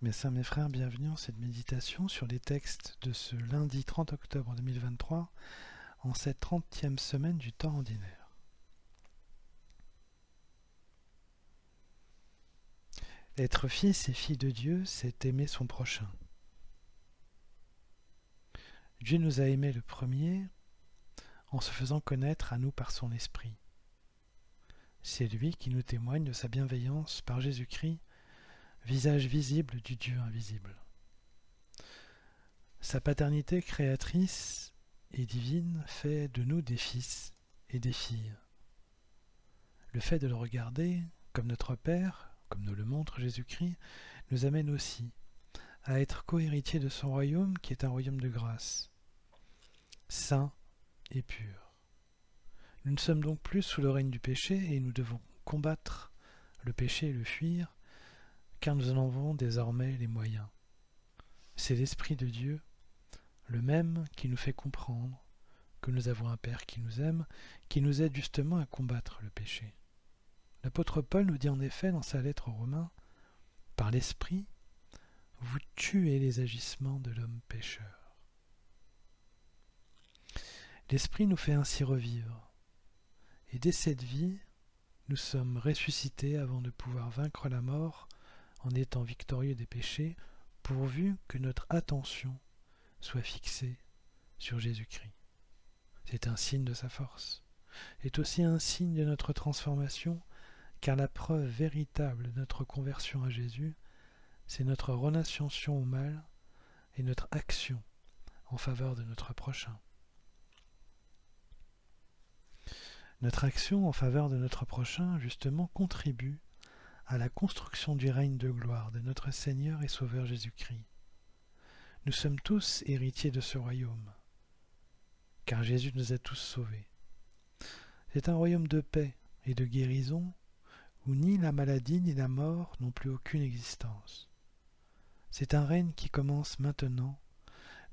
Mes sœurs, mes frères, bienvenue en cette méditation sur les textes de ce lundi 30 octobre 2023, en cette 30e semaine du temps ordinaire. Être fils et fille de Dieu, c'est aimer son prochain. Dieu nous a aimés le premier en se faisant connaître à nous par son esprit. C'est lui qui nous témoigne de sa bienveillance par Jésus-Christ, visage visible du Dieu invisible. Sa paternité créatrice et divine fait de nous des fils et des filles. Le fait de le regarder comme notre Père, comme nous le montre Jésus-Christ, nous amène aussi à être co-héritiers de son royaume qui est un royaume de grâce, saint et pur. Nous ne sommes donc plus sous le règne du péché et nous devons combattre le péché et le fuir, car nous en avons désormais les moyens. C'est l'Esprit de Dieu, le même qui nous fait comprendre que nous avons un Père qui nous aime, qui nous aide justement à combattre le péché. L'apôtre Paul nous dit en effet dans sa lettre aux Romains, « Par l'Esprit, vous tuez les agissements de l'homme pécheur. » L'Esprit nous fait ainsi revivre. Et dès cette vie, nous sommes ressuscités avant de pouvoir vaincre la mort en étant victorieux des péchés, pourvu que notre attention soit fixée sur Jésus-Christ. C'est un signe de sa force. C'est aussi un signe de notre transformation, car la preuve véritable de notre conversion à Jésus, c'est notre renonciation au mal et notre action en faveur de notre prochain. Notre action en faveur de notre prochain, justement, contribue à la construction du règne de gloire de notre Seigneur et Sauveur Jésus-Christ. Nous sommes tous héritiers de ce royaume, car Jésus nous a tous sauvés. C'est un royaume de paix et de guérison, où ni la maladie ni la mort n'ont plus aucune existence. C'est un règne qui commence maintenant,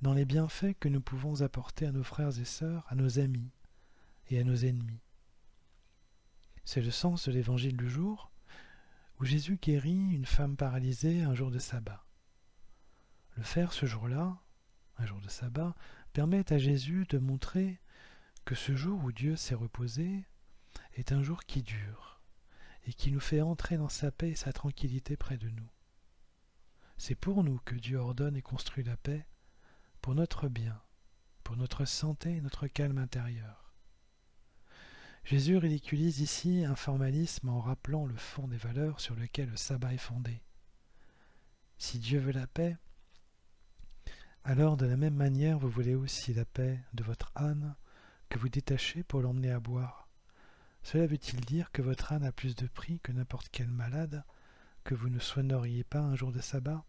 dans les bienfaits que nous pouvons apporter à nos frères et sœurs, à nos amis et à nos ennemis. C'est le sens de l'évangile du jour, où Jésus guérit une femme paralysée un jour de sabbat. Le faire ce jour-là, un jour de sabbat, permet à Jésus de montrer que ce jour où Dieu s'est reposé est un jour qui dure et qui nous fait entrer dans sa paix et sa tranquillité près de nous. C'est pour nous que Dieu ordonne et construit la paix, pour notre bien, pour notre santé et notre calme intérieur. Jésus ridiculise ici un formalisme en rappelant le fond des valeurs sur lesquelles le sabbat est fondé. Si Dieu veut la paix, alors de la même manière vous voulez aussi la paix de votre âne que vous détachez pour l'emmener à boire. Cela veut-il dire que votre âne a plus de prix que n'importe quel malade, que vous ne soigneriez pas un jour de sabbat?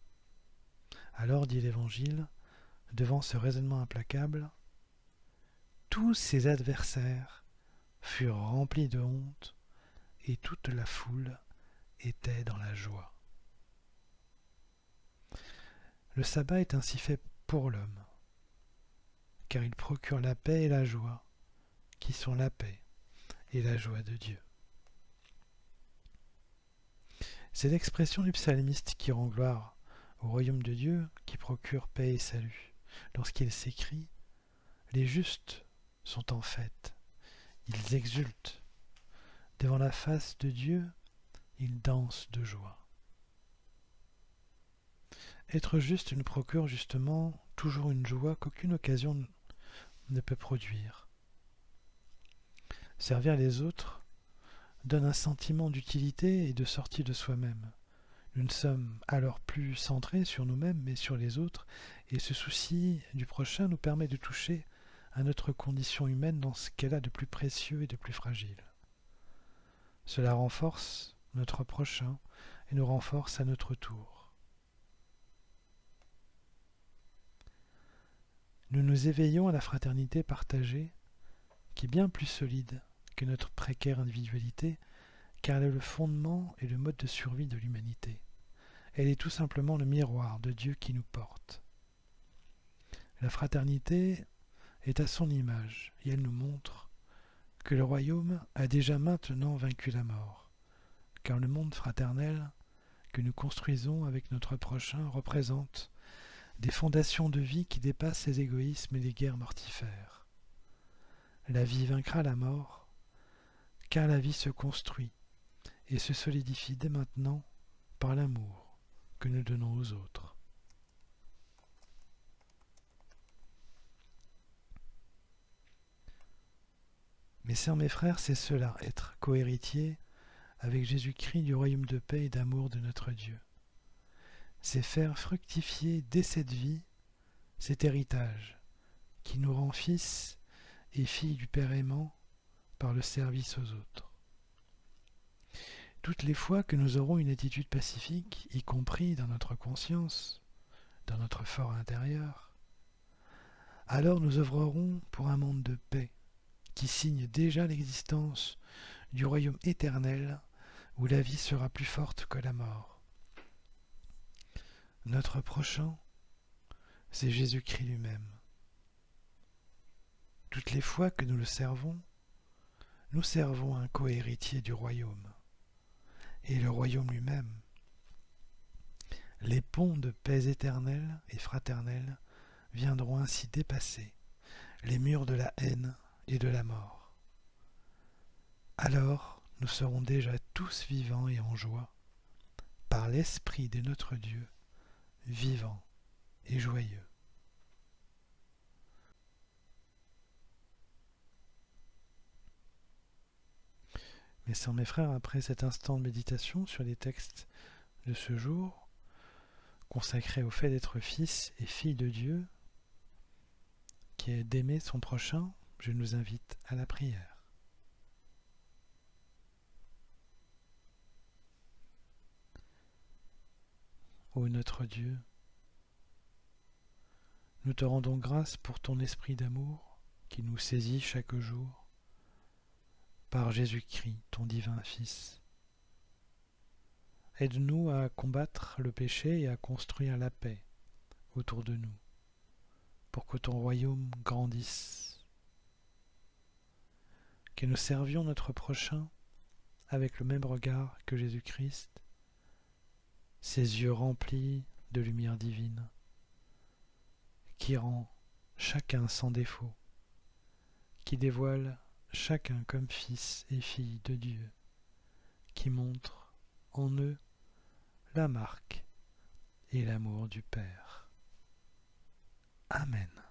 Alors, dit l'Évangile, devant ce raisonnement implacable, tous ses adversaires furent remplis de honte et toute la foule était dans la joie. Le sabbat est ainsi fait pour l'homme, car il procure la paix et la joie, qui sont la paix et la joie de Dieu. C'est l'expression du psalmiste qui rend gloire au royaume de Dieu, qui procure paix et salut, lorsqu'il s'écrit « Les justes sont en fête, ils exultent, devant la face de Dieu, ils dansent de joie. » Être juste nous procure justement toujours une joie qu'aucune occasion ne peut produire. Servir les autres donne un sentiment d'utilité et de sortie de soi-même. Nous ne sommes alors plus centrés sur nous-mêmes mais sur les autres, et ce souci du prochain nous permet de toucher à notre condition humaine dans ce qu'elle a de plus précieux et de plus fragile. Cela renforce notre prochain et nous renforce à notre tour. Nous nous éveillons à la fraternité partagée, qui est bien plus solide que notre précaire individualité, car elle est le fondement et le mode de survie de l'humanité. Elle est tout simplement le miroir de Dieu qui nous porte. La fraternité est à son image, et elle nous montre que le royaume a déjà maintenant vaincu la mort, car le monde fraternel, que nous construisons avec notre prochain représentent des fondations de vie qui dépassent les égoïsmes et les guerres mortifères. La vie vaincra la mort, car la vie se construit et se solidifie dès maintenant par l'amour que nous donnons aux autres. Mes sœurs, mes frères, c'est cela, être cohéritier avec Jésus-Christ du royaume de paix et d'amour de notre Dieu. C'est faire fructifier dès cette vie cet héritage qui nous rend fils et filles du Père aimant par le service aux autres. Toutes les fois que nous aurons une attitude pacifique, y compris dans notre conscience, dans notre fort intérieur, alors nous œuvrerons pour un monde de paix qui signe déjà l'existence du royaume éternel où la vie sera plus forte que la mort. Notre prochain, c'est Jésus-Christ lui-même. Toutes les fois que nous le servons, nous servons un cohéritier du royaume, et le royaume lui-même. Les ponts de paix éternelle et fraternelle viendront ainsi dépasser les murs de la haine et de la mort. Alors, nous serons déjà tous vivants et en joie, par l'Esprit de notre Dieu, vivant et joyeux. Mes sœurs, mes frères, après cet instant de méditation sur les textes de ce jour, consacré au fait d'être fils et fille de Dieu, qui est d'aimer son prochain, je nous invite à la prière. Ô notre Dieu, nous te rendons grâce pour ton esprit d'amour qui nous saisit chaque jour par Jésus-Christ, ton divin Fils. Aide-nous à combattre le péché et à construire la paix autour de nous, pour que ton royaume grandisse. Que nous servions notre prochain avec le même regard que Jésus-Christ, ses yeux remplis de lumière divine, qui rend chacun sans défaut, qui dévoile chacun comme fils et fille de Dieu, qui montre en eux la marque et l'amour du Père. Amen.